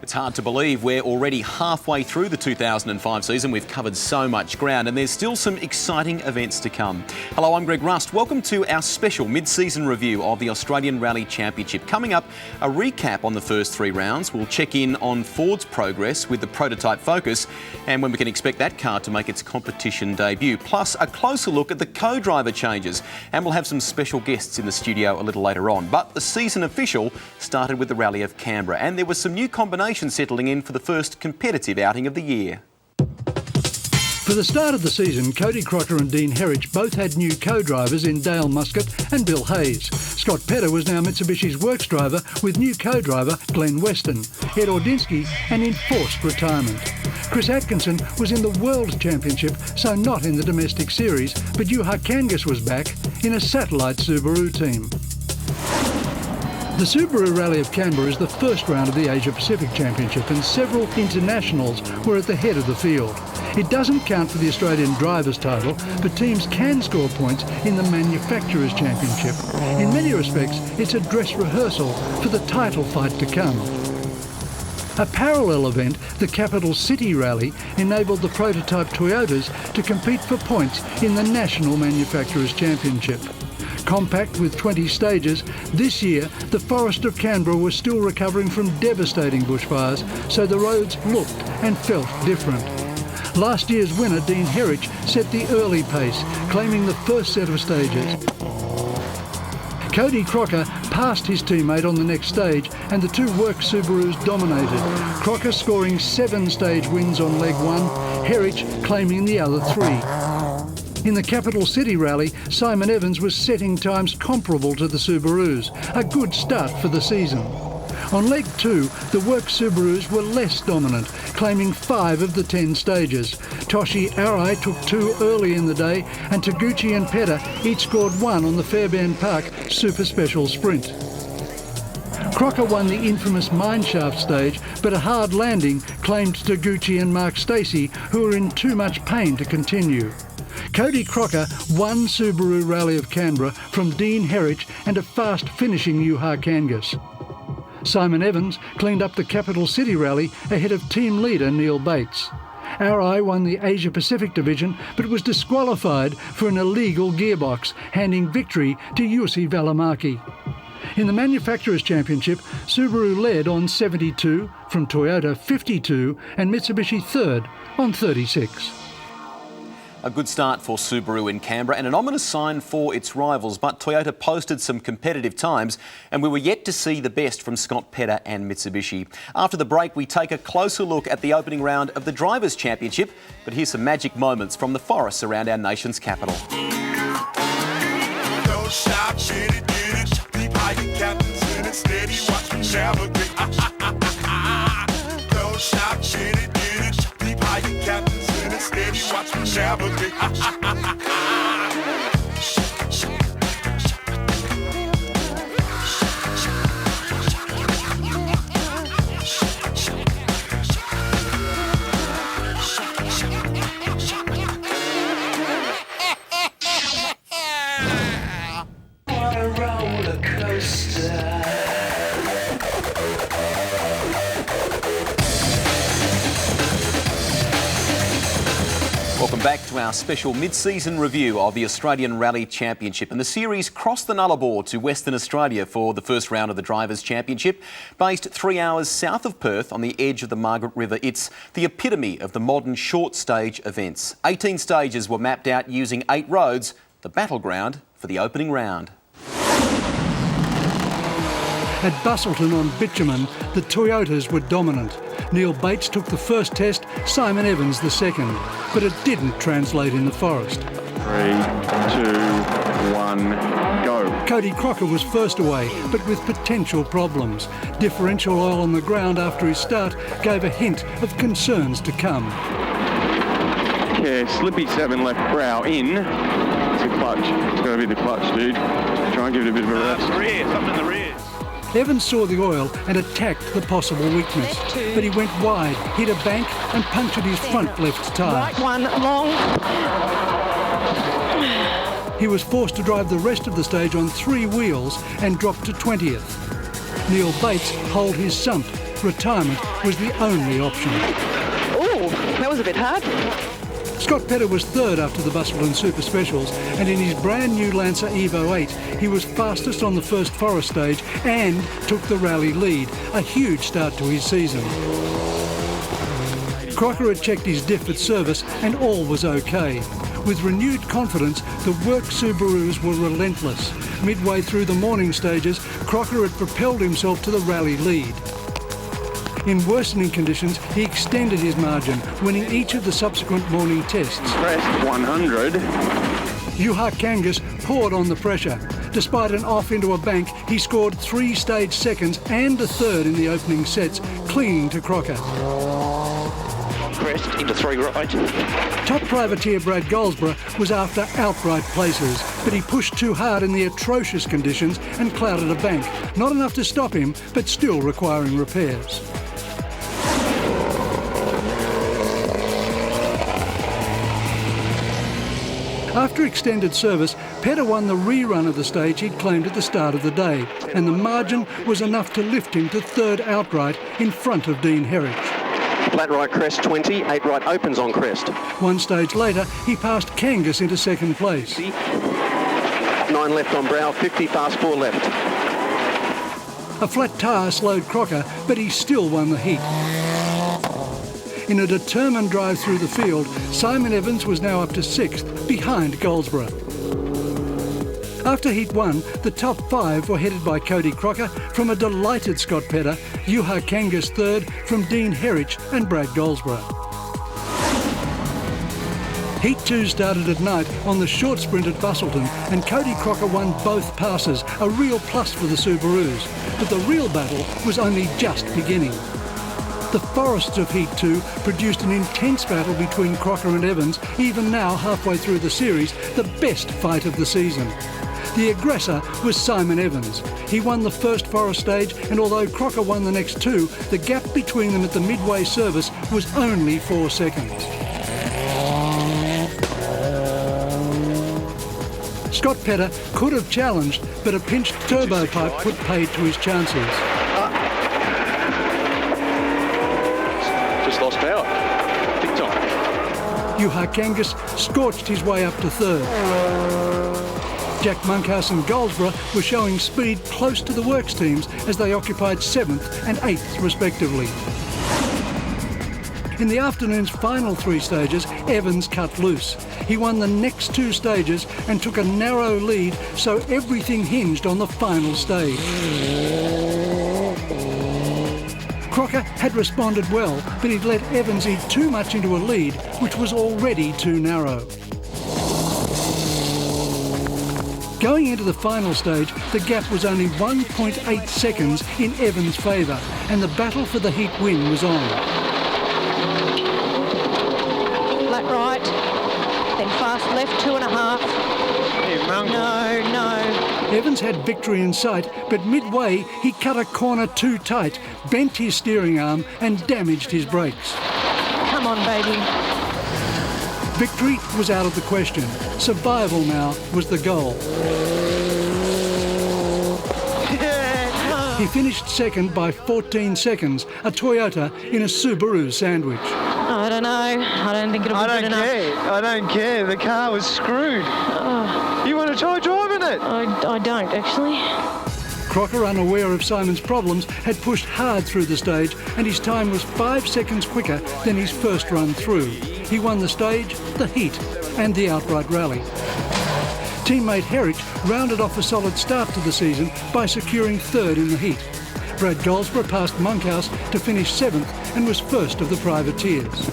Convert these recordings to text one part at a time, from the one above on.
It's hard to believe we're already halfway through the 2005 season. We've covered so much ground and there's still some exciting events to come. Hello, I'm Greg Rust. Welcome to our special mid-season review of the Australian Rally Championship. Coming up, a recap on the first three rounds. We'll check in on Ford's progress with the prototype Focus and when we can expect that car to make its competition debut. Plus, a closer look at the co-driver changes. And we'll have some special guests in the studio a little later on. But the season official started with the Rally of Canberra and there was some new combinations settling in for the first competitive outing of the year. For the start of the season, Cody Crocker and Dean Herrich both had new co-drivers in Dale Muscat and Bill Hayes. Scott Petter was now Mitsubishi's works driver with new co-driver Glenn Weston, Ed Ordinsky and enforced retirement. Chris Atkinson was in the World Championship, so not in the domestic series, but Juha Kangas was back in a satellite Subaru team. The Subaru Rally of Canberra is the first round of the Asia Pacific Championship and several internationals were at the head of the field. It doesn't count for the Australian drivers' title, but teams can score points in the Manufacturers' Championship. In many respects, it's a dress rehearsal for the title fight to come. A parallel event, the Capital City Rally, enabled the prototype Toyotas to compete for points in the National Manufacturers' Championship. Compact with 20 stages, this year the Forest of Canberra was still recovering from devastating bushfires, so the roads looked and felt different. Last year's winner, Dean Herrich, set the early pace, claiming the first set of stages. Cody Crocker passed his teammate on the next stage and the two work Subarus dominated, Crocker scoring 7 stage wins on leg 1, Herrich claiming the other 3. In the Capital City Rally, Simon Evans was setting times comparable to the Subarus, a good start for the season. On leg 2, the work Subarus were less dominant, claiming 5 of the 10 stages. Toshi Arai took 2 early in the day, and Taguchi and Petter each scored 1 on the Fairbairn Park Super Special Sprint. Crocker won the infamous mineshaft stage, but a hard landing claimed Taguchi and Mark Stacey, who were in too much pain to continue. Cody Crocker won Subaru Rally of Canberra from Dean Herrich and a fast finishing Juha Kangas. Simon Evans cleaned up the Capital City Rally ahead of team leader Neil Bates. Arai won the Asia Pacific division but was disqualified for an illegal gearbox, handing victory to Jussi Välimäki. In the Manufacturers' Championship, Subaru led on 72, from Toyota 52 and Mitsubishi third on 36. A good start for Subaru in Canberra and an ominous sign for its rivals, but Toyota posted some competitive times and we were yet to see the best from Scott Petter and Mitsubishi. After the break, we take a closer look at the opening round of the Drivers' Championship, but here's some magic moments from the forests around our nation's capital. Don't stop, get it, keep high captains in it, steady, watch me navigate. Don't stop, get it, keep high captains in it, steady, watch me navigate. Welcome back to our special mid-season review of the Australian Rally Championship, and the series crossed the Nullarbor to Western Australia for the first round of the Drivers' Championship. Based 3 hours south of Perth on the edge of the Margaret River, it's the epitome of the modern short stage events. 18 stages were mapped out using 8 roads, the battleground for the opening round. At Busselton on bitumen, the Toyotas were dominant. Neil Bates took the first test, Simon Evans the second, but it didn't translate in the forest. 3, 2, 1, go. Cody Crocker was first away, but with potential problems. Differential oil on the ground after his start gave a hint of concerns to come. Yeah, slippy 7 left brow in. It's a clutch. It's got to be the clutch, dude. Try and give it a bit of a rest. Something in the rear. Evans saw the oil and attacked the possible weakness, but he went wide, hit a bank and punctured his front left tyre. Right one, long. He was forced to drive the rest of the stage on 3 wheels and dropped to 20th. Neil Bates holed his sump retirement was the only option. Oh, that was a bit hard. Scott Petter was third after the Busselton Super Specials, and in his brand new Lancer Evo 8, he was fastest on the first forest stage and took the rally lead, a huge start to his season. Crocker had checked his diff at service and all was okay. With renewed confidence, the work Subarus were relentless. Midway through the morning stages, Crocker had propelled himself to the rally lead. In worsening conditions, he extended his margin, winning each of the subsequent morning tests. Crest 100. Juha Kangas poured on the pressure. Despite an off into a bank, he scored 3 stage seconds and a third in the opening sets, clinging to Crocker. Crest into 3 right. Top privateer Brad Goldsborough was after outright places, but he pushed too hard in the atrocious conditions and clouded a bank. Not enough to stop him, but still requiring repairs. After extended service, Petter won the rerun of the stage he'd claimed at the start of the day, and the margin was enough to lift him to third outright in front of Dean Herridge. Flat right crest 20, 8 right opens on crest. One stage later, he passed Kangas into second place. 9 left on brow, 50 fast 4 left. A flat tyre slowed Crocker, but he still won the heat. In a determined drive through the field, Simon Evans was now up to 6th, behind Goldsborough. After Heat 1, the top 5 were headed by Cody Crocker from a delighted Scott Petter, Juha Kangas third from Dean Herridge and Brad Goldsborough. Heat 2 started at night on the short sprint at Busselton, and Cody Crocker won both passes, a real plus for the Subarus. But the real battle was only just beginning. The forests of Heat 2 produced an intense battle between Crocker and Evans, even now halfway through the series, the best fight of the season. The aggressor was Simon Evans. He won the first forest stage, and although Crocker won the next 2, the gap between them at the midway service was only 4 seconds. Scott Petter could have challenged, but a pinched turbo pipe put paid to his chances. Just lost power. Big time. Juha Kangas scorched his way up to third. Jack Monkhouse and Goldsborough were showing speed close to the works teams as they occupied 7th and 8th respectively. In the afternoon's final 3 stages, Evans cut loose. He won the next 2 stages and took a narrow lead, so everything hinged on the final stage. Crocker had responded well, but he'd let Evans eat too much into a lead, which was already too narrow. Going into the final stage, the gap was only 1.8 seconds in Evans' favour, and the battle for the heat win was on. Flat right, then fast left 2.5. No. Evans had victory in sight, but midway he cut a corner too tight, bent his steering arm and damaged his brakes. Come on, baby. Victory was out of the question. Survival now was the goal. He finished second by 14 seconds, a Toyota in a Subaru sandwich. I don't know. I don't think it'll be good enough. I don't care. The car was screwed. You want to try driving it? I don't, actually. Crocker, unaware of Simon's problems, had pushed hard through the stage, and his time was 5 seconds quicker than his first run through. He won the stage, the heat, and the outright rally. Teammate Herridge rounded off a solid start to the season by securing third in the heat. Brad Goldsborough passed Monkhouse to finish 7th and was first of the privateers.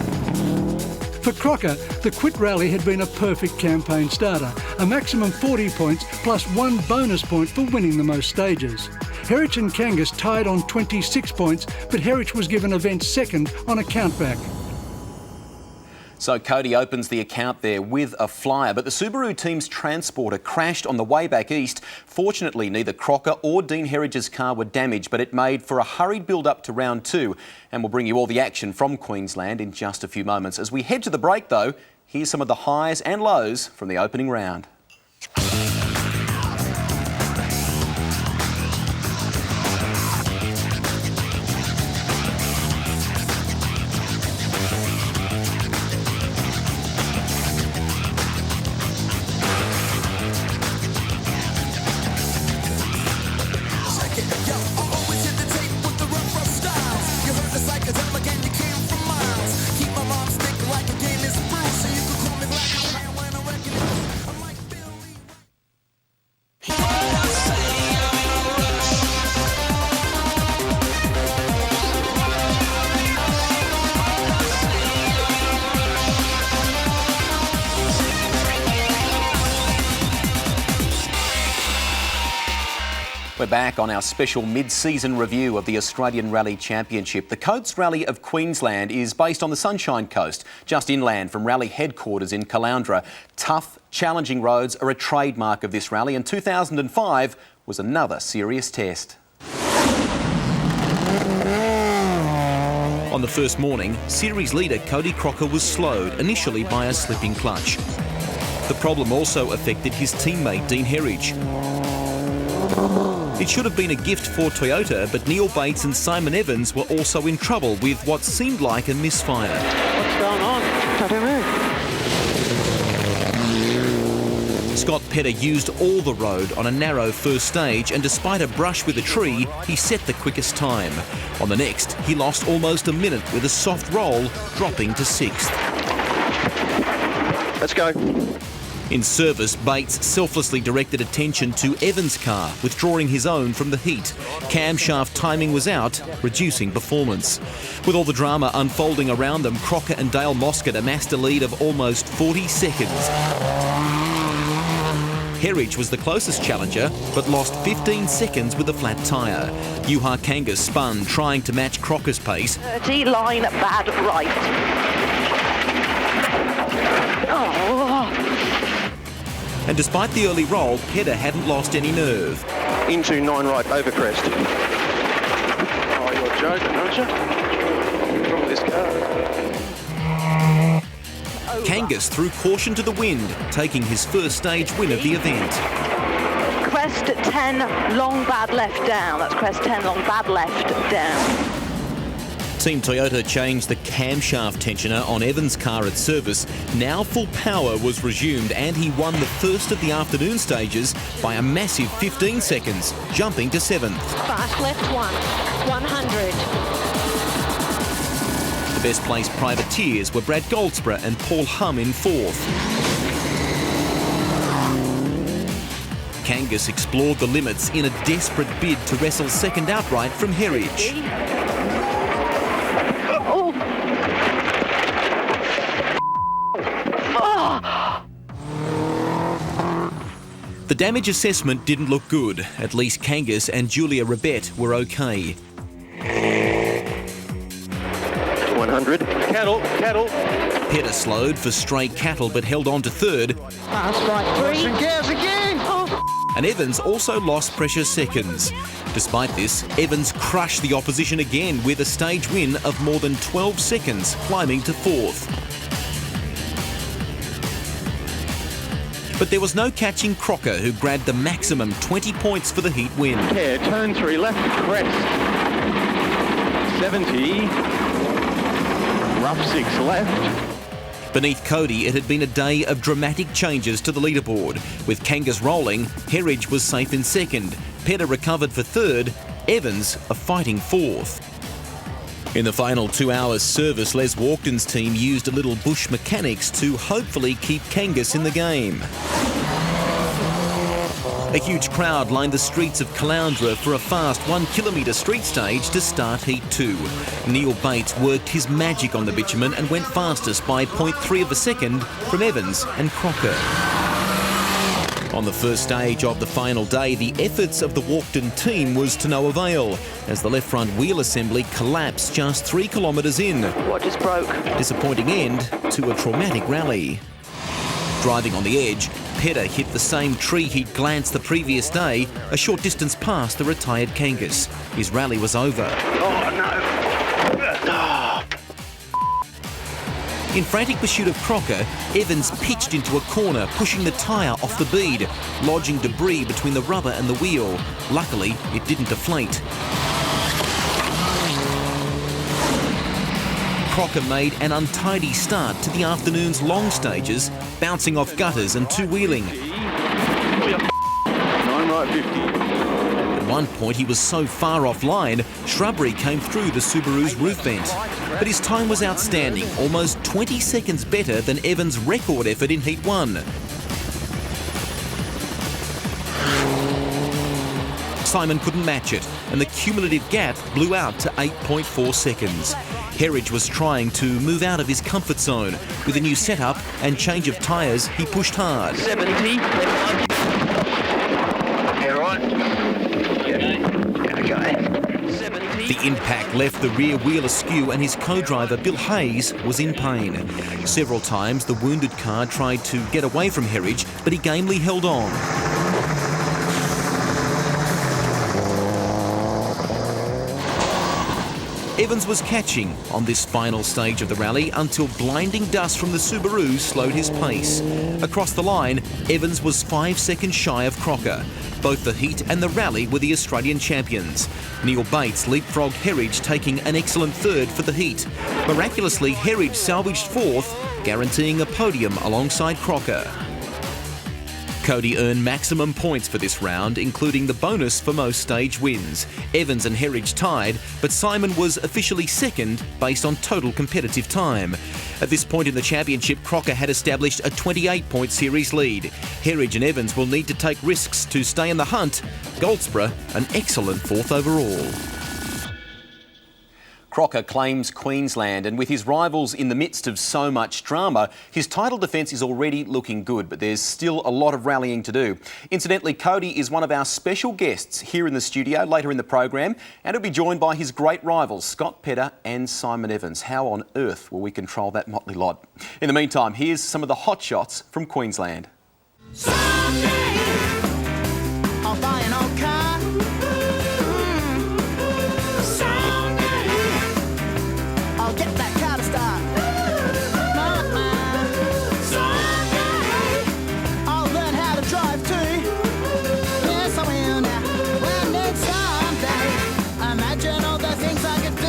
For Crocker, the quit rally had been a perfect campaign starter, a maximum 40 points plus 1 bonus point for winning the most stages. Herridge and Kangas tied on 26 points, but Herridge was given event second on a countback. So Cody opens the account there with a flyer, but the Subaru team's transporter crashed on the way back east. Fortunately, neither Crocker or Dean Herridge's car were damaged, but it made for a hurried build-up to round 2, and we'll bring you all the action from Queensland in just a few moments. As we head to the break, though, here's some of the highs and lows from the opening round. We're back on our special mid-season review of the Australian Rally Championship. The Coates Rally of Queensland is based on the Sunshine Coast, just inland from rally headquarters in Caloundra. Tough, challenging roads are a trademark of this rally, and 2005 was another serious test. On the first morning, series leader Cody Crocker was slowed, initially by a slipping clutch. The problem also affected his teammate Dean Herridge. It should have been a gift for Toyota, but Neil Bates and Simon Evans were also in trouble with what seemed like a misfire. What's going on? I don't know. Scott Petter used all the road on a narrow first stage, and despite a brush with a tree, he set the quickest time. On the next, he lost almost a minute with a soft roll, dropping to 6th. Let's go. In service, Bates selflessly directed attention to Evans' car, withdrawing his own from the heat. Camshaft timing was out, reducing performance. With all the drama unfolding around them, Crocker and Dale Moscott amassed a lead of almost 40 seconds. Herridge was the closest challenger, but lost 15 seconds with a flat tyre. Juha Kangas spun, trying to match Crocker's pace. 30 line bad right. And despite the early roll, Petter hadn't lost any nerve. Into 9 right, over crest. Oh, you're joking, aren't you? What's wrong with this car? Kangas threw caution to the wind, taking his first stage win of the event. Crest 10 long bad left down. That's crest 10 long bad left down. Team Toyota changed the camshaft tensioner on Evans' car at service. Now full power was resumed, and he won the first of the afternoon stages by a massive 15 seconds, jumping to 7th. Fast left 100. The best placed privateers were Brad Goldsborough and Paul Hum in 4th. Kangas explored the limits in a desperate bid to wrestle second outright from Herridge. The damage assessment didn't look good. At least Kangas and Julia Rabet were okay. 100. Cattle. Petter slowed for stray cattle but held on to 3rd. Fast right 3. And gas again. And Evans also lost precious seconds. Despite this, Evans crushed the opposition again with a stage win of more than 12 seconds, climbing to 4th. But there was no catching Crocker, who grabbed the maximum 20 points for the heat win. Yeah, turn 3 left, crest. 70. Rough 6 left. Beneath Cody, it had been a day of dramatic changes to the leaderboard. With Kangas rolling, Herridge was safe in 2nd. Petter recovered for 3rd. Evans a fighting 4th. In the final 2 hours service, Les Walkden's team used a little bush mechanics to hopefully keep Kangas in the game. A huge crowd lined the streets of Caloundra for a fast 1 kilometre street stage to start Heat 2. Neil Bates worked his magic on the bitumen and went fastest by 0.3 of a second from Evans and Crocker. On the first stage of the final day, the efforts of the Walkden team was to no avail, as the left front wheel assembly collapsed just 3 kilometres in. What just broke? Disappointing end to a traumatic rally. Driving on the edge, Petter hit the same tree he'd glanced the previous day, a short distance past the retired Kangas. His rally was over. Oh, no. In frantic pursuit of Crocker, Evans pitched into a corner, pushing the tyre off the bead, lodging debris between the rubber and the wheel. Luckily, it didn't deflate. Crocker made an untidy start to the afternoon's long stages, bouncing off gutters and two-wheeling. 9 right 50. At one point, he was so far offline, shrubbery came through the Subaru's roof vent. But his time was outstanding, almost 20 seconds better than Evans' record effort in Heat 1. Simon couldn't match it, and the cumulative gap blew out to 8.4 seconds. Herridge was trying to move out of his comfort zone. With a new setup and change of tyres, he pushed hard. 70. Yeah, right. Yeah. The impact left the rear wheel askew and his co-driver Bill Hayes was in pain. Several times the wounded car tried to get away from Herridge, but he gamely held on. Evans was catching on this final stage of the rally until blinding dust from the Subaru slowed his pace. Across the line, Evans was 5 seconds shy of Crocker. Both the heat and the rally were the Australian champions. Neil Bates leapfrogged Herridge, taking an excellent third for the heat. Miraculously, Herridge salvaged fourth, guaranteeing a podium alongside Crocker. Cody earned maximum points for this round, including the bonus for most stage wins. Evans and Herridge tied, but Simon was officially second based on total competitive time. At this point in the championship, Crocker had established a 28-point series lead. Herridge and Evans will need to take risks to stay in the hunt. Goldsborough, an excellent fourth overall. Crocker claims Queensland, and with his rivals in the midst of so much drama, his title defence is already looking good, but there's still a lot of rallying to do. Incidentally, Cody is one of our special guests here in the studio later in the program, and he'll be joined by his great rivals, Scott Petter and Simon Evans. How on earth will we control that motley lot? In the meantime, here's some of the hot shots from Queensland. I'll buy an old car. I'll get that car to start. Someday I'll learn how to drive too. Yes, I will now. When it's someday, imagine all the things I could do.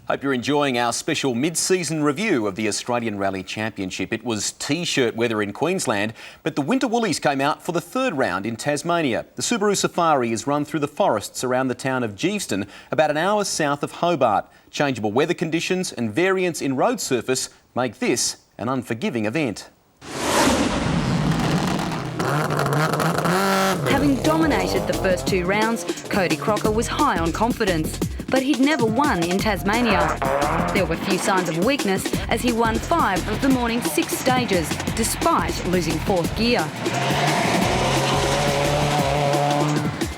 Hope you're enjoying our special mid-season review of the Australian Rally Championship. It was T-shirt weather in Queensland, but the Winter Woolies came out for the third round in Tasmania. The Subaru Safari is run through the forests around the town of Geeveston, about an hour south of Hobart. Changeable weather conditions and variance in road surface make this an unforgiving event. Having dominated the first two rounds, Cody Crocker was high on confidence. But he'd never won in Tasmania. There were few signs of weakness as he won 5 of the morning's 6 stages, despite losing 4th gear.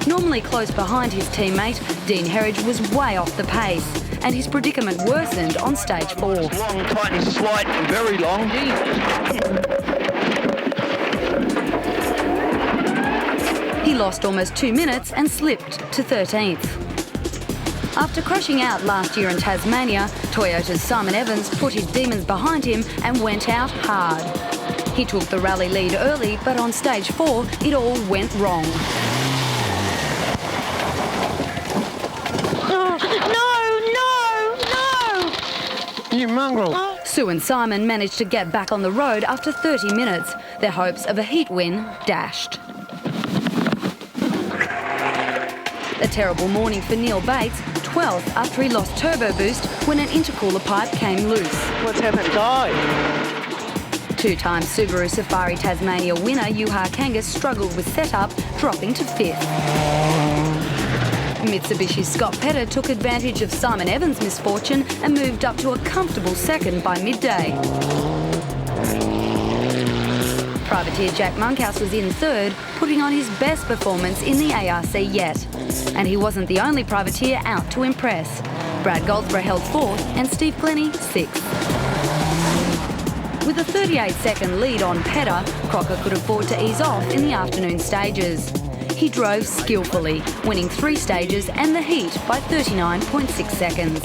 Normally close behind his teammate, Dean Herridge was way off the pace, and his predicament worsened on stage 4. Long, tight and slight, very long. He lost almost 2 minutes and slipped to 13th. After crashing out last year in Tasmania, Toyota's Simon Evans put his demons behind him and went out hard. He took the rally lead early, but on stage 4, it all went wrong. No! You mongrel. Sue and Simon managed to get back on the road after 30 minutes. Their hopes of a heat win dashed. A terrible morning for Neil Bates, 12th after he lost turbo boost when an intercooler pipe came loose. What's happened? Die! 2-time Subaru Safari Tasmania winner Juha Kangas struggled with setup, dropping to 5th. Mitsubishi's Scott Petter took advantage of Simon Evans' misfortune and moved up to a comfortable 2nd by midday. Privateer Jack Monkhouse was in 3rd, putting on his best performance in the ARC yet. And he wasn't the only privateer out to impress. Brad Goldsborough held 4th and Steve Glennie 6th. With a 38-second lead on Petter, Crocker could afford to ease off in the afternoon stages. He drove skillfully, winning 3 stages and the heat by 39.6 seconds.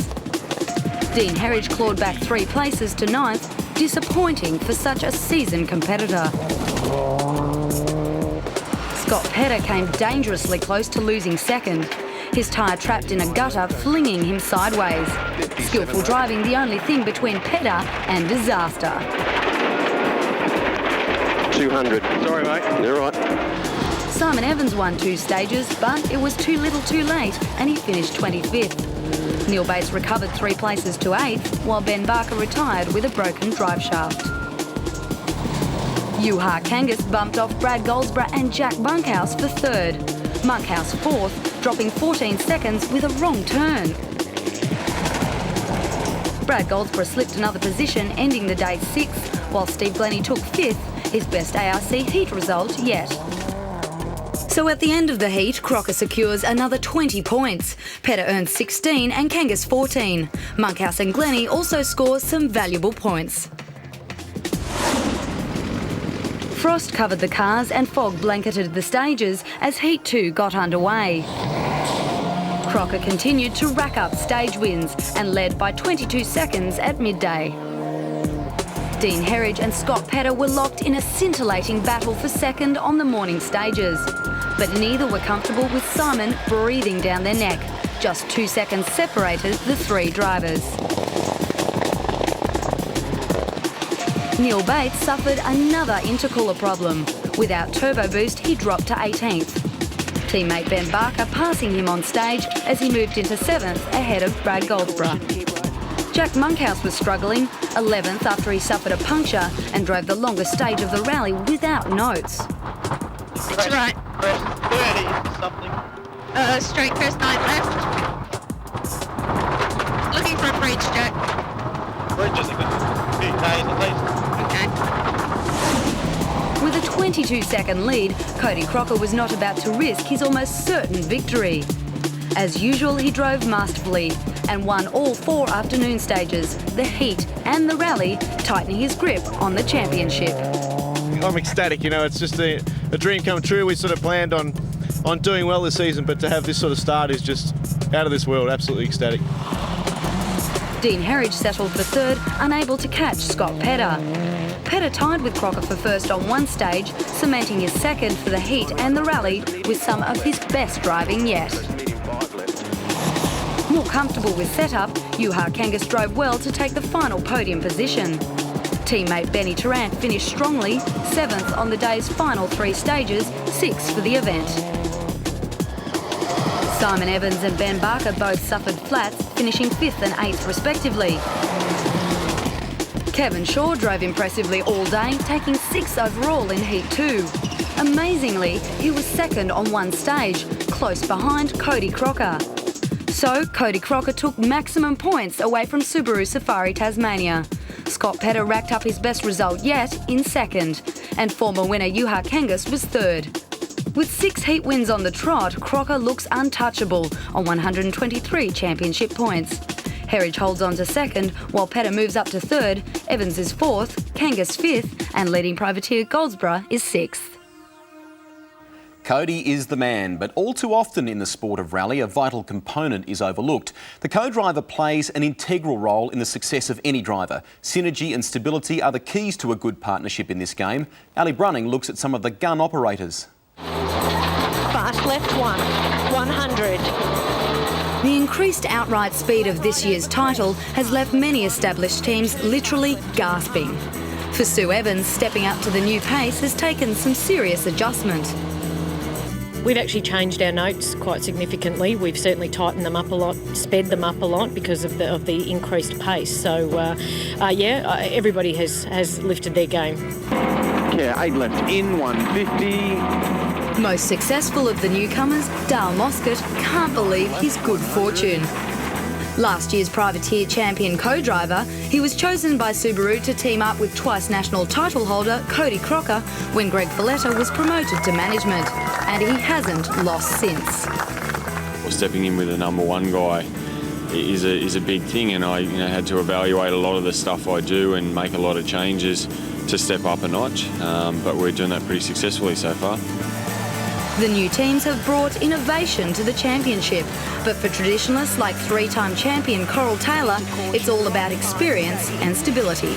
Dean Herridge clawed back 3 places to 9th, disappointing for such a seasoned competitor. Scott Petter came dangerously close to losing 2nd. His tyre trapped in a gutter, flinging him sideways. Skillful driving the only thing between Petter and disaster. 200. Sorry, mate. You're right. Simon Evans won 2 stages, but it was too little too late, and he finished 25th. Neil Bates recovered 3 places to 8th, while Ben Barker retired with a broken drive shaft. Juha Kangas bumped off Brad Goldsborough and Jack Monkhouse for 3rd. Monkhouse 4th, dropping 14 seconds with a wrong turn. Brad Goldsborough slipped another position, ending the day 6th, while Steve Glennie took 5th, his best ARC heat result yet. So at the end of the heat, Crocker secures another 20 points. Petter earns 16 and Kangas 14. Monkhouse and Glennie also score some valuable points. Frost covered the cars and fog blanketed the stages as Heat 2 got underway. Crocker continued to rack up stage wins and led by 22 seconds at midday. Dean Herridge and Scott Petter were locked in a scintillating battle for second on the morning stages. But neither were comfortable with Simon breathing down their neck. Just 2 seconds separated the three drivers. Neil Bates suffered another intercooler problem. Without turbo boost, he dropped to 18th. Teammate Ben Barker passing him on stage as he moved into 7th ahead of Brad Goldsborough. Jack Monkhouse was struggling, 11th after he suffered a puncture and drove the longest stage of the rally without notes. It's right. Press 30 something. Straight first 9 left. Looking for a bridge, Jack. Bridge is a few days at least. Okay. With a 22-second lead, Cody Crocker was not about to risk his almost certain victory. As usual, he drove masterfully and won all 4 afternoon stages, the heat and the rally, tightening his grip on the championship. I'm ecstatic, you know, it's just a dream come true. We sort of planned on doing well this season, but to have this sort of start is just out of this world, absolutely ecstatic. Dean Herridge settled for 3rd, unable to catch Scott Petter. Petter tied with Crocker for 1st on one stage, cementing his 2nd for the heat and the rally with some of his best driving yet. More comfortable with setup, Juha Kangas drove well to take the final podium position. Teammate Benny Tarrant finished strongly, 7th on the day's final 3 stages, 6th for the event. Simon Evans and Ben Barker both suffered flats, finishing 5th and 8th respectively. Kevin Shaw drove impressively all day, taking 6th overall in Heat 2. Amazingly, he was 2nd on one stage, close behind Cody Crocker. So, Cody Crocker took maximum points away from Subaru Safari Tasmania. Scott Petter racked up his best result yet in 2nd, and former winner Juha Kangas was 3rd. With 6 heat wins on the trot, Crocker looks untouchable on 123 championship points. Herridge holds on to 2nd, while Petter moves up to 3rd, Evans is 4th, Kangas 5th, and leading privateer Goldsborough is 6th. Cody is the man, but all too often in the sport of rally, a vital component is overlooked. The co-driver plays an integral role in the success of any driver. Synergy and stability are the keys to a good partnership in this game. Ali Brunning looks at some of the gun operators. Fast left 100. The increased outright speed of this year's title has left many established teams literally gasping. For Sue Evans, stepping up to the new pace has taken some serious adjustment. We've actually changed our notes quite significantly. We've certainly tightened them up a lot, sped them up a lot because of the increased pace. So, everybody has lifted their game. Yeah, 8 left in, 150. Most successful of the newcomers, Dale Moscott, can't believe his good fortune. Last year's privateer champion co-driver, he was chosen by Subaru to team up with twice national title holder Cody Crocker when Greg Folletta was promoted to management, and he hasn't lost since. Stepping in with the number 1 guy is a big thing, and I had to evaluate a lot of the stuff I do and make a lot of changes to step up a notch, but we're doing that pretty successfully so far. The new teams have brought innovation to the championship, but for traditionalists like 3-time champion Coral Taylor, it's all about experience and stability.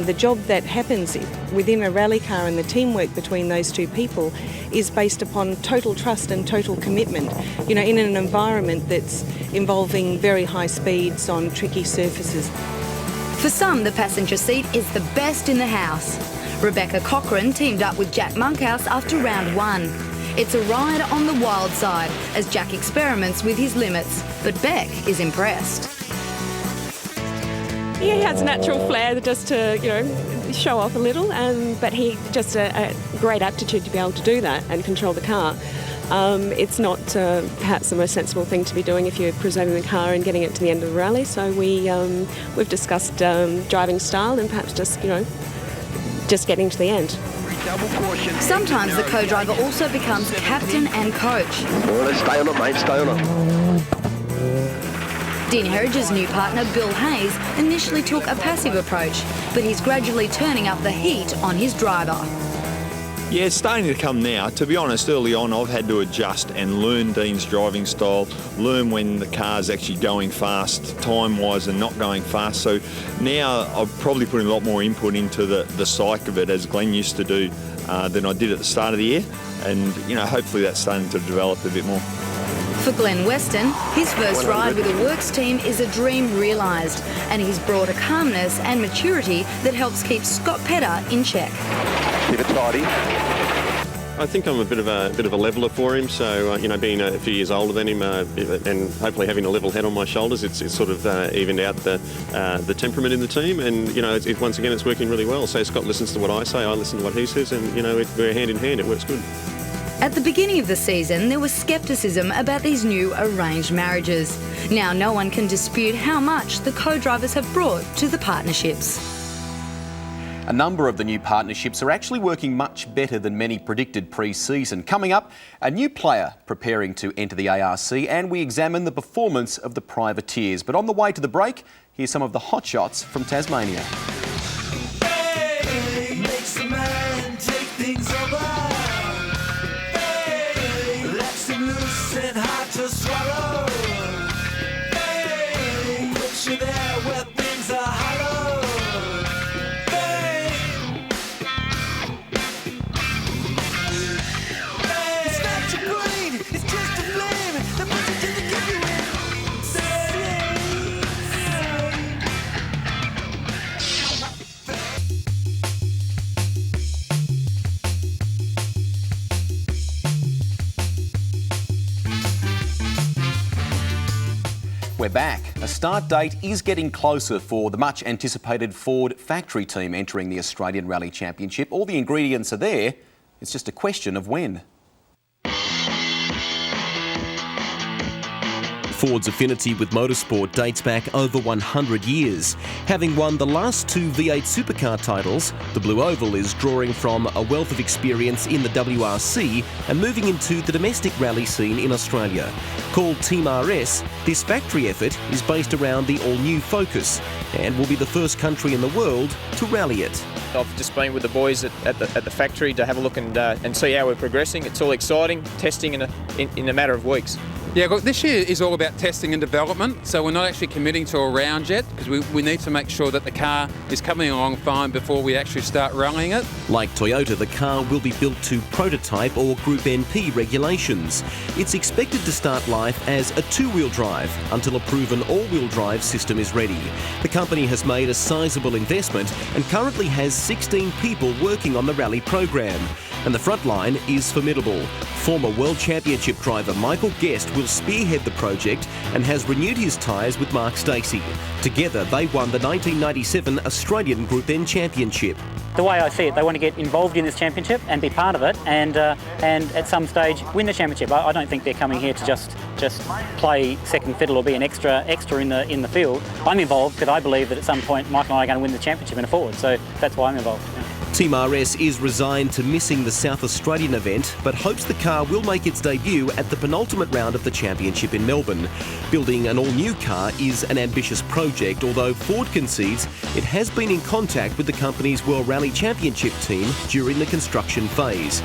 The job that happens within a rally car and the teamwork between those two people is based upon total trust and total commitment, in an environment that's involving very high speeds on tricky surfaces. For some, the passenger seat is the best in the house. Rebecca Cochran teamed up with Jack Monkhouse after round 1. It's a ride on the wild side as Jack experiments with his limits, but Beck is impressed. He has a natural flair just to, show off a little, but he just a great aptitude to be able to do that and control the car. It's not perhaps the most sensible thing to be doing if you're preserving the car and getting it to the end of the rally. So we've discussed driving style and perhaps just getting to the end. Sometimes the co-driver also becomes captain and coach. Well, let's stay on it, mate, stay on it. Dean Herridge's new partner, Bill Hayes, initially took a passive approach, but he's gradually turning up the heat on his driver. Yeah, it's starting to come now. To be honest, early on I've had to adjust and learn Dean's driving style, learn when the car's actually going fast, time-wise, and not going fast. So now I've probably put a lot more input into the psyche of it, as Glenn used to do, than I did at the start of the year. And, hopefully that's starting to develop a bit more. For Glenn Weston, his first ride with a works team is a dream realised, and he's brought a calmness and maturity that helps keep Scott Petter in check. Keep it tidy. I think I'm a bit of a leveller for him. So being a few years older than him and hopefully having a level head on my shoulders, it's sort of evened out the temperament in the team. And once again, it's working really well. So Scott listens to what I say, I listen to what he says, and we're hand in hand. It works good. At the beginning of the season, there was scepticism about these new arranged marriages. Now no one can dispute how much the co-drivers have brought to the partnerships. A number of the new partnerships are actually working much better than many predicted pre-season. Coming up, a new player preparing to enter the ARC, and we examine the performance of the privateers. But on the way to the break, here's some of the hot shots from Tasmania. Hey, makes a man take things over. Hey, lets him loose and hard to swallow. Hey, puts you there where things are hollow. We're back. A start date is getting closer for the much anticipated Ford factory team entering the Australian Rally Championship. All the ingredients are there. It's just a question of when. Ford's affinity with motorsport dates back over 100 years. Having won the last two V8 supercar titles, the Blue Oval is drawing from a wealth of experience in the WRC and moving into the domestic rally scene in Australia. Called Team RS, this factory effort is based around the all-new Focus and will be the first country in the world to rally it. I've just been with the boys at the factory to have a look and see how we're progressing. It's all exciting, testing in a matter of weeks. Yeah, look, this year is all about testing and development, so we're not actually committing to a round yet because we need to make sure that the car is coming along fine before we actually start rallying it. Like Toyota, the car will be built to prototype or Group NP regulations. It's expected to start life as a two-wheel drive until a proven all-wheel drive system is ready. The company has made a sizable investment and currently has 16 people working on the rally program. And the front line is formidable. Former World Championship driver Michael Guest will spearhead the project and has renewed his ties with Mark Stacey. Together, they won the 1997 Australian Group N Championship. The way I see it, they want to get involved in this championship and be part of it, and at some stage win the championship. I don't think they're coming here to just play second fiddle or be an extra in the field. I'm involved because I believe that at some point Michael and I are going to win the championship in a Ford, so that's why I'm involved. Yeah. Team RS is resigned to missing the South Australian event, but hopes the car will make its debut at the penultimate round of the championship in Melbourne. Building an all-new car is an ambitious project, although Ford concedes it has been in contact with the company's World Rally Championship team during the construction phase.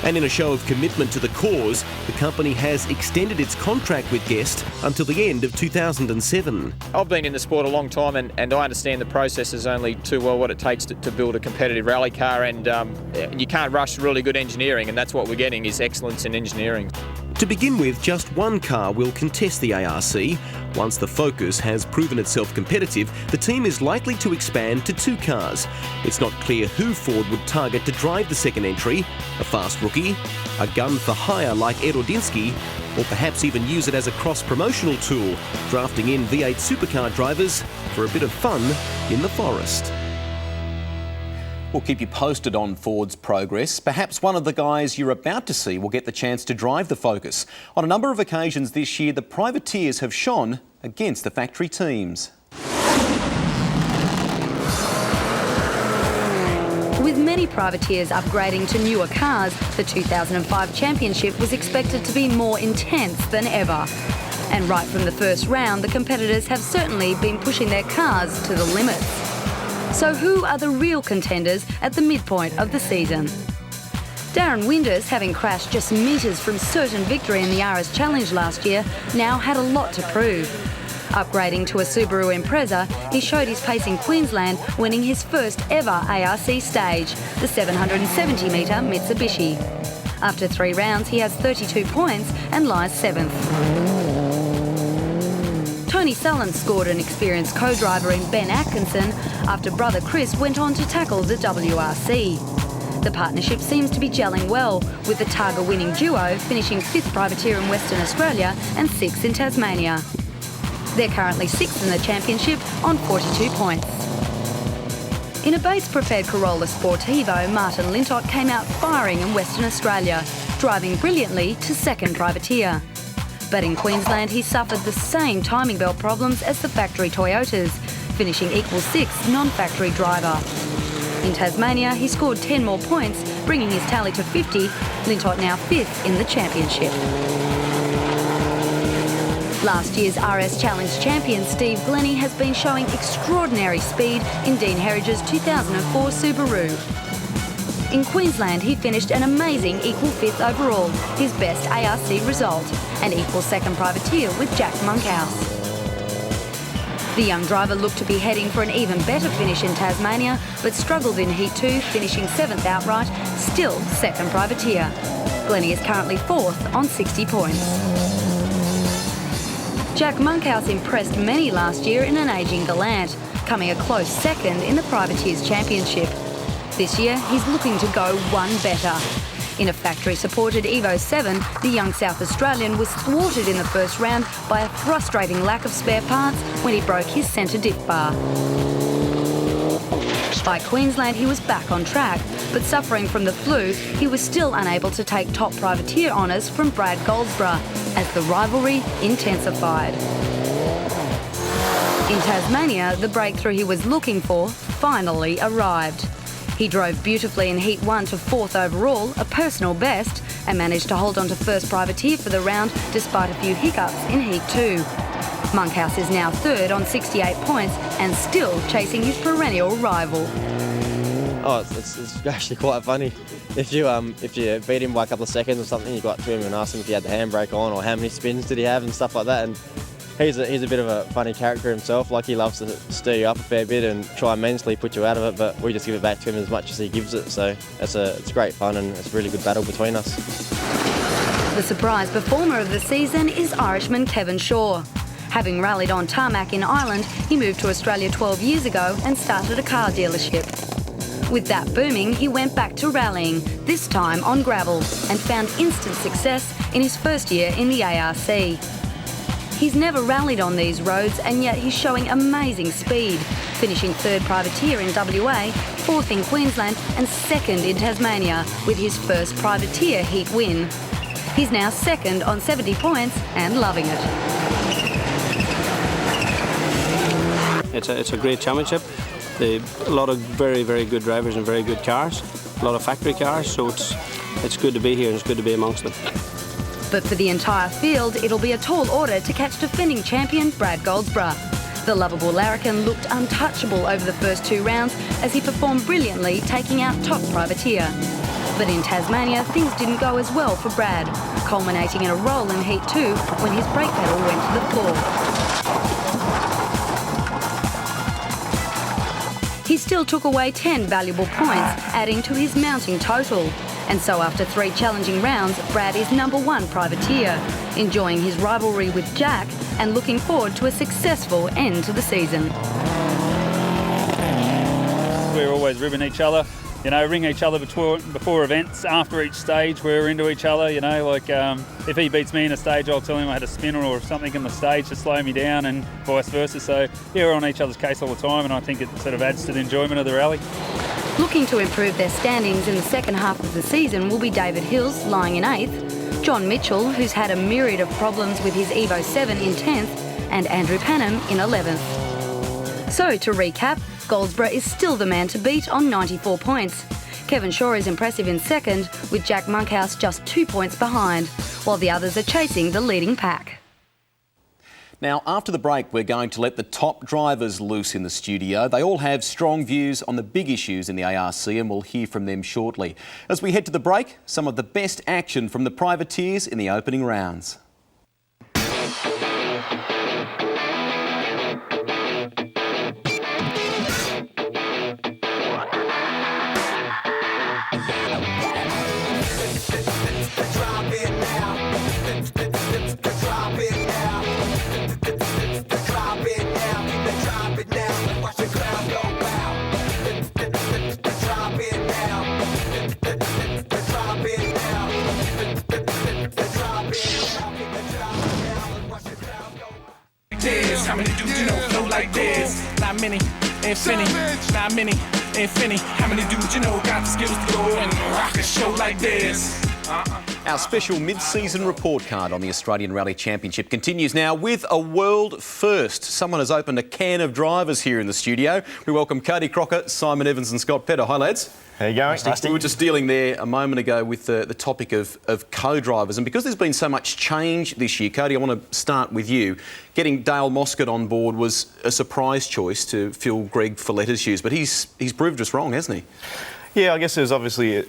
And in a show of commitment to the cause, the company has extended its contract with Guest until the end of 2007. I've been in the sport a long time and I understand the process is only too well what it takes to build a competitive rally car, and you can't rush really good engineering, and that's what we're getting is excellence in engineering. To begin with, just one car will contest the ARC. Once the Focus has proven itself competitive, the team is likely to expand to two cars. It's not clear who Ford would target to drive the second entry, a fast rookie, a gun for hire like Ed Ordinsky, or perhaps even use it as a cross-promotional tool, drafting in V8 supercar drivers for a bit of fun in the forest. We'll keep you posted on Ford's progress. Perhaps one of the guys you're about to see will get the chance to drive the Focus. On a number of occasions this year, the privateers have shone against the factory teams. With many privateers upgrading to newer cars, the 2005 championship was expected to be more intense than ever. And right from the first round, the competitors have certainly been pushing their cars to the limits. So who are the real contenders at the midpoint of the season? Darren Winders, having crashed just metres from certain victory in the RS Challenge last year, now had a lot to prove. Upgrading to a Subaru Impreza, he showed his pace in Queensland, winning his first ever ARC stage, the 770-metre Mitsubishi. After 3 rounds, he has 32 points and lies 7th. Tony Sullen scored an experienced co-driver in Ben Atkinson after brother Chris went on to tackle the WRC. The partnership seems to be gelling well, with the Targa-winning duo finishing 5th privateer in Western Australia and 6th in Tasmania. They're currently 6th in the championship on 42 points. In a Bates-prepared Corolla Sportivo, Martin Lintott came out firing in Western Australia, driving brilliantly to 2nd privateer. But in Queensland, he suffered the same timing belt problems as the factory Toyotas, finishing equal 6th non-factory driver. In Tasmania, he scored 10 more points, bringing his tally to 50, Lintott now 5th in the championship. Last year's RS Challenge champion Steve Glennie has been showing extraordinary speed in Dean Herridge's 2004 Subaru. In Queensland, he finished an amazing equal 5th overall, his best ARC result, and equal 2nd privateer with Jack Monkhouse. The young driver looked to be heading for an even better finish in Tasmania, but struggled in Heat 2, finishing 7th outright, still 2nd privateer. Glennie is currently 4th on 60 points. Jack Monkhouse impressed many last year in an ageing Galant, coming a close 2nd in the Privateers Championship. This year, he's looking to go one better. In a factory-supported Evo 7, the young South Australian was thwarted in the first round by a frustrating lack of spare parts when he broke his centre diff bar. By Queensland, he was back on track, but suffering from the flu, he was still unable to take top privateer honours from Brad Goldsborough as the rivalry intensified. In Tasmania, the breakthrough he was looking for finally arrived. He drove beautifully in Heat 1 to 4th overall, a personal best, and managed to hold on to 1st privateer for the round despite a few hiccups in Heat 2. Monkhouse is now 3rd on 68 points and still chasing his perennial rival. Oh, it's actually quite funny. If you beat him by a couple of seconds or something, you go up to him and ask him if he had the handbrake on or how many spins did he have and stuff like that. And he's a bit of a funny character himself. Like, he loves to stir you up a fair bit and try and mentally put you out of it, but we just give it back to him as much as he gives it. So it's great fun and it's a really good battle between us. The surprise performer of the season is Irishman Kevin Shaw. Having rallied on tarmac in Ireland, he moved to Australia 12 years ago and started a car dealership. With that booming, he went back to rallying, this time on gravel, and found instant success in his first year in the ARC. He's never rallied on these roads, and yet he's showing amazing speed, finishing 3rd privateer in WA, 4th in Queensland and 2nd in Tasmania, with his first privateer heat win. He's now 2nd on 70 points and loving it. It's a great championship. A lot of very, very good drivers and very good cars. A lot of factory cars, so it's good to be here and it's good to be amongst them. But for the entire field, it'll be a tall order to catch defending champion Brad Goldsborough. The lovable larrikin looked untouchable over the first 2 rounds as he performed brilliantly, taking out top privateer. But in Tasmania, things didn't go as well for Brad, culminating in a roll in Heat 2 when his brake pedal went to the floor. He still took away 10 valuable points, adding to his mounting total. And so after 3 challenging rounds, Brad is #1 privateer, enjoying his rivalry with Jack and looking forward to a successful end to the season. We're always ribbing each other, ring each other before events, after each stage we're into each other, if he beats me in a stage, I'll tell him I had a spinner or something in the stage to slow me down and vice versa. So, we're on each other's case all the time, and I think it sort of adds to the enjoyment of the rally. Looking to improve their standings in the second half of the season will be David Hills, lying in 8th, John Mitchell, who's had a myriad of problems with his Evo 7 in 10th, and Andrew Panham in 11th. So, to recap, Goldsborough is still the man to beat on 94 points. Kevin Shaw is impressive in second, with Jack Monkhouse just 2 points behind, while the others are chasing the leading pack. Now, after the break, we're going to let the top drivers loose in the studio. They all have strong views on the big issues in the ARC, and we'll hear from them shortly. As we head to the break, some of the best action from the privateers in the opening rounds. How many dudes you know flow like this? Not many, infinity. Not many, infinity. How many dudes you know got the skills to go and rock a show like this? Our special mid-season report card on the Australian Rally Championship continues now with a world first. Someone has opened a can of drivers here in the studio. We welcome Cody Crocker, Simon Evans and Scott Petter. Hi, lads. How you going? We were just dealing there a moment ago with the topic of co-drivers, and because there's been so much change this year, Cody, I want to start with you. Getting Dale Moscott on board was a surprise choice to fill Greg Folletta's shoes, but he's proved us wrong, hasn't he? Yeah, I guess there's obviously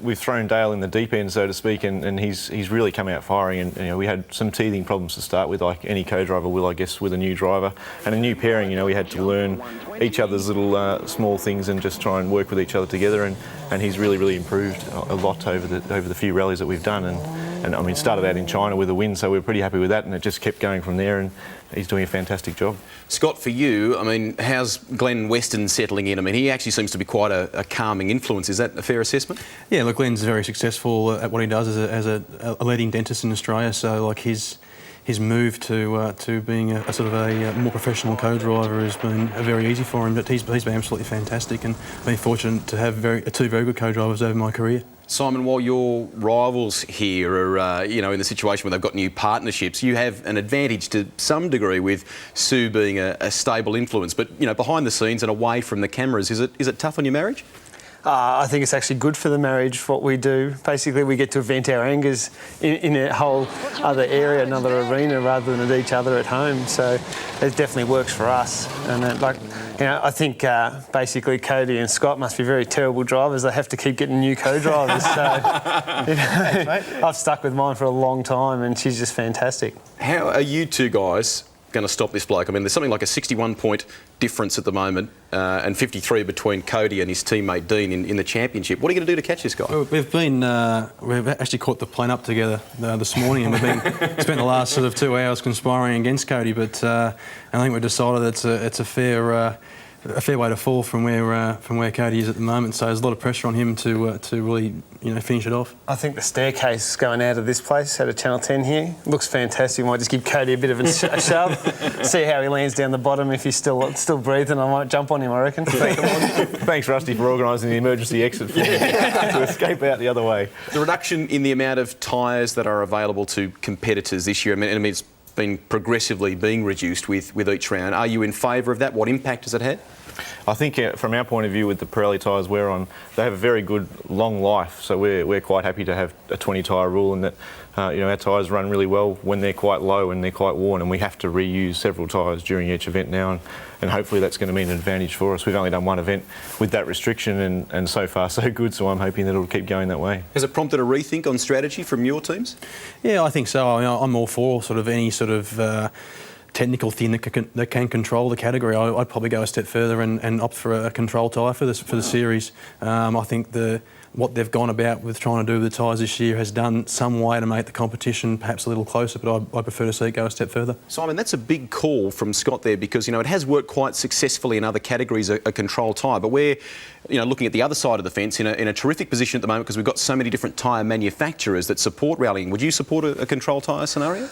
we've thrown Dale in the deep end, so to speak, and he's really come out firing. And you know, we had some teething problems to start with, like any co-driver will, I guess, with a new driver and a new pairing. You know, we had to learn each other's little small things and just try and work with each other together. And he's really improved a lot over the few rallies that we've done. And I mean, started out in China with a win, so we're pretty happy with that, and it just kept going from there. And he's doing a fantastic job. Scott, for you, I mean, how's Glenn Weston settling in? I mean, he actually seems to be quite a calming influence. Is that a fair assessment? Yeah, look, Glenn's very successful at what he does as a leading dentist in Australia. So, like, his move to being a sort of a more professional co-driver has been very easy for him. But he's been absolutely fantastic, and been fortunate to have two very good co-drivers over my career. Simon, while your rivals here are, in the situation where they've got new partnerships, you have an advantage to some degree with Sue being a stable influence. But, behind the scenes and away from the cameras, is it tough on your marriage? I think it's actually good for the marriage, what we do. Basically, we get to vent our angers in a whole other area, another arena, rather than at each other at home. So it definitely works for us. And I think basically Cody and Scott must be very terrible drivers. They have to keep getting new co-drivers. So I've stuck with mine for a long time, and she's just fantastic. How are you two guys going to stop this bloke? I mean, there's something like a 61-point difference at the moment, and 53 between Cody and his teammate Dean in the championship. What are you going to do to catch this guy? Well, we've actually caught the plane up together this morning, and we've spent the last sort of 2 hours conspiring against Cody. But I think we've decided it's a fair way to fall from where Cody is at the moment. So there's a lot of pressure on him to really finish it off. I think the staircase going out of this place, out of Channel 10 here, looks fantastic. Might just give Cody a bit of a shove, see how he lands down the bottom. If he's still breathing, I might jump on him, I reckon. Thanks, Rusty, for organising the emergency exit for me to escape out the other way. The reduction in the amount of tyres that are available to competitors this year, I mean, it's been progressively being reduced with each round. Are you in favour of that? What impact has it had? I think from our point of view with the Pirelli tyres we're on, they have a very good long life, so we're quite happy to have a 20 tyre rule, and that our tyres run really well when they're quite low and they're quite worn, and we have to reuse several tyres during each event now, and hopefully that's going to mean an advantage for us. We've only done one event with that restriction, and so far so good, so I'm hoping that it'll keep going that way. Has it prompted a rethink on strategy from your teams? Yeah, I think so. I'm all for sort of any sort of technical thing that can control the category. I'd probably go a step further and opt for a control tyre for the series. I think what they've gone about with trying to do with the tyres this year has done some way to make the competition perhaps a little closer, but I prefer to see it go a step further. Simon, that's a big call from Scott there, because it has worked quite successfully in other categories, a control tyre, but we're looking at the other side of the fence in a terrific position at the moment because we've got so many different tyre manufacturers that support rallying. Would you support a control tyre scenario?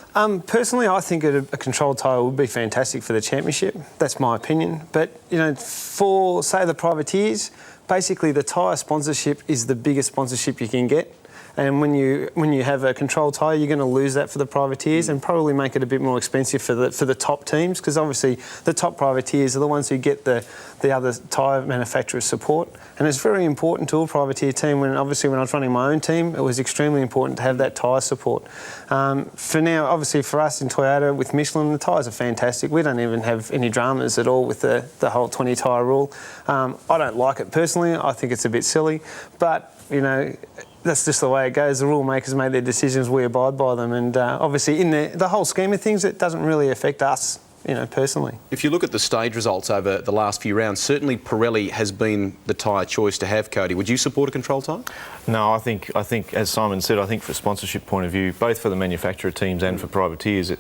Personally, I think a control tyre would be fantastic for the championship. That's my opinion. But for, say, the privateers, basically the tyre sponsorship is the biggest sponsorship you can get. And when you have a control tyre, you're going to lose that for the privateers and probably make it a bit more expensive for the top teams, because obviously the top privateers are the ones who get the other tyre manufacturers' support. And it's very important to a privateer team. When I was running my own team, it was extremely important to have that tyre support. For now, obviously for us in Toyota with Michelin, the tyres are fantastic. We don't even have any dramas at all with the whole 20 tyre rule. I don't like it personally. I think it's a bit silly, but you know, that's just the way it goes. The rule makers make their decisions, we abide by them, and obviously in the whole scheme of things, it doesn't really affect us, you know, personally. If you look at the stage results over the last few rounds, certainly Pirelli has been the tyre choice to have, Cody. Would you support a control tyre? No, I think as Simon said, I think for a sponsorship point of view, both for the manufacturer teams and for privateers,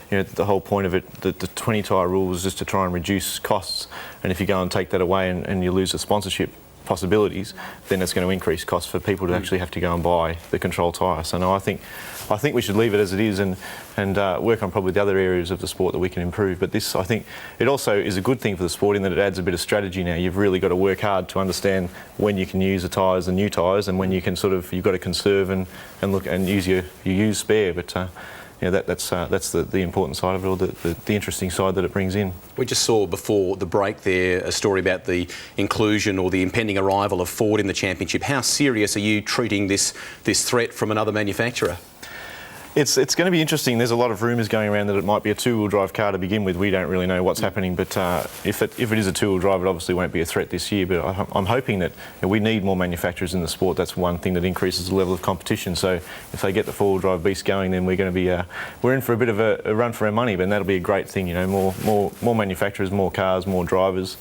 the whole point of it, the 20 tyre rule was just to try and reduce costs, and if you go and take that away and you lose the sponsorship possibilities, then it's going to increase costs for people to actually have to go and buy the control tyre. So no, I think we should leave it as it is and work on probably the other areas of the sport that we can improve. But this, I think, it also is a good thing for the sport in that it adds a bit of strategy now. You've really got to work hard to understand when you can use the tyres, the new tyres, and when you can you've got to conserve and look and use your used spare. But that's the important side of it, or the interesting side that it brings in. We just saw before the break there a story about the inclusion or the impending arrival of Ford in the championship. How serious are you treating this threat from another manufacturer? It's going to be interesting. There's a lot of rumours going around that it might be a two-wheel drive car to begin with. We don't really know what's happening, but if it is a two-wheel drive, it obviously won't be a threat this year. But I'm hoping that we need more manufacturers in the sport. That's one thing that increases the level of competition. So if they get the four-wheel drive beast going, then we're going to be we're in for a bit of a run for our money. But that'll be a great thing. You know, more manufacturers, more cars, more drivers.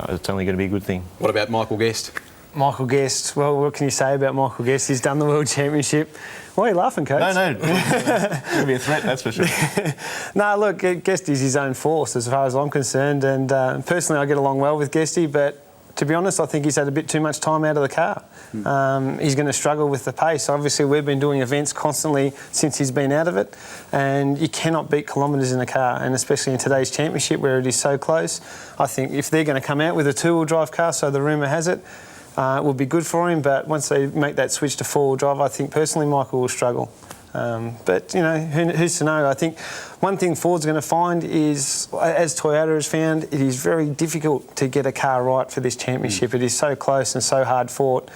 It's only going to be a good thing. What about Michael Guest? Michael Guest, well, what can you say about Michael Guest? He's done the World Championship. Why are you laughing, Coach? No. It's going to be a threat, that's for sure. No, look, Guest is his own force as far as I'm concerned, and personally I get along well with Guesty, but to be honest, I think he's had a bit too much time out of the car. He's going to struggle with the pace. Obviously, we've been doing events constantly since he's been out of it, and you cannot beat kilometres in a car, and especially in today's championship where it is so close. I think if they're going to come out with a two-wheel drive car, so the rumour has it, will be good for him, but once they make that switch to four-wheel drive, I think personally Michael will struggle. But, you know, who's to know? I think one thing Ford's going to find is, as Toyota has found, it is very difficult to get a car right for this championship. It is so close and so hard fought.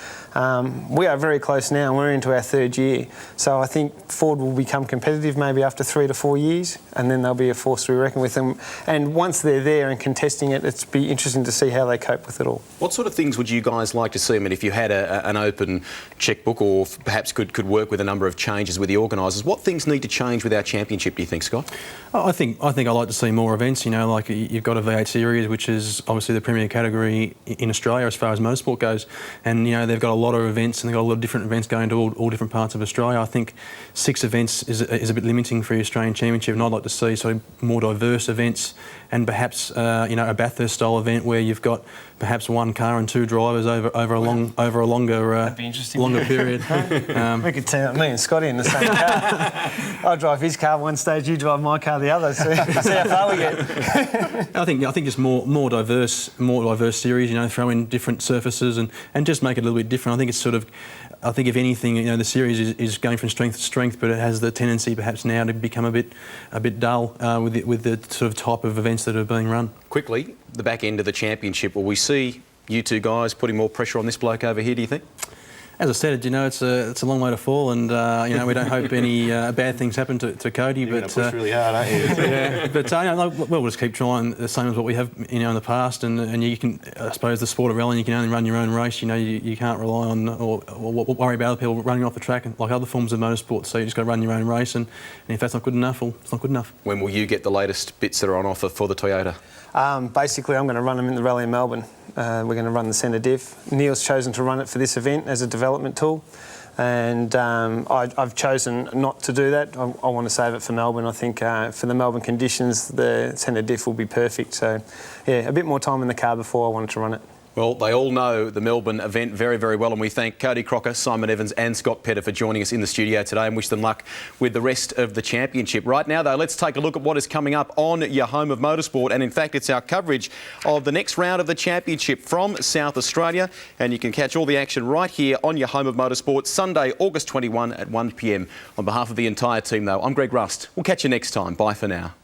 We are very close now, and we're into our third year. So I think Ford will become competitive maybe after 3 to 4 years, and then they'll be a force to be reckoned with them. And once they're there and contesting it, it'll be interesting to see how they cope with it all. What sort of things would you guys like to see? I mean, if you had an open checkbook, or perhaps could work with a number of changes with the organisers, what things need to change with our championship, do you think, Scott? I think I'd like to see more events. You know, like you've got a V8 series, which is obviously the premier category in Australia as far as motorsport goes, and you know they've got a lot of events and they've got a lot of different events going to all different parts of Australia. I think 6 events is a bit limiting for the Australian Championship, and I'd like to see more diverse events, and perhaps a Bathurst style event where you've got perhaps one car and 2 drivers over a longer period. We could turn me and Scotty in the same car. I'll drive his car one stage, you drive my car the other. See how far we get. I think just more diverse series. You know, throw in different surfaces and just make it a little bit different. I think it's I think if anything, you know, the series is going from strength to strength, but it has the tendency perhaps now to become a bit dull with the sort of type of events that are being run. Quickly, the back end of the championship, will we see you two guys putting more pressure on this bloke over here, do you think? As I said, you know, it's a long way to fall, and you know, we don't hope any bad things happen to Cody. You're going to push really hard, aren't you? Yeah, but we'll just keep trying the same as what we have, you know, in the past, and you can, I suppose, the sport of rallying, you can only run your own race. You know, you can't rely on or worry about other people running off the track like other forms of motorsport. So you just got to run your own race, and if that's not good enough, well, it's not good enough. When will you get the latest bits that are on offer for the Toyota? Basically, I'm going to run them in the rally in Melbourne. We're going to run the centre diff. Neil's chosen to run it for this event as a development tool, and I've chosen not to do that. I want to save it for Melbourne. I think for the Melbourne conditions, the centre diff will be perfect. So, yeah, a bit more time in the car before I wanted to run it. Well, they all know the Melbourne event very, very well, and we thank Cody Crocker, Simon Evans and Scott Petter for joining us in the studio today and wish them luck with the rest of the championship. Right now, though, let's take a look at what is coming up on your home of motorsport, and in fact, it's our coverage of the next round of the championship from South Australia, and you can catch all the action right here on your home of motorsport, Sunday, August 21 at 1 p.m. On behalf of the entire team, though, I'm Greg Rust. We'll catch you next time. Bye for now.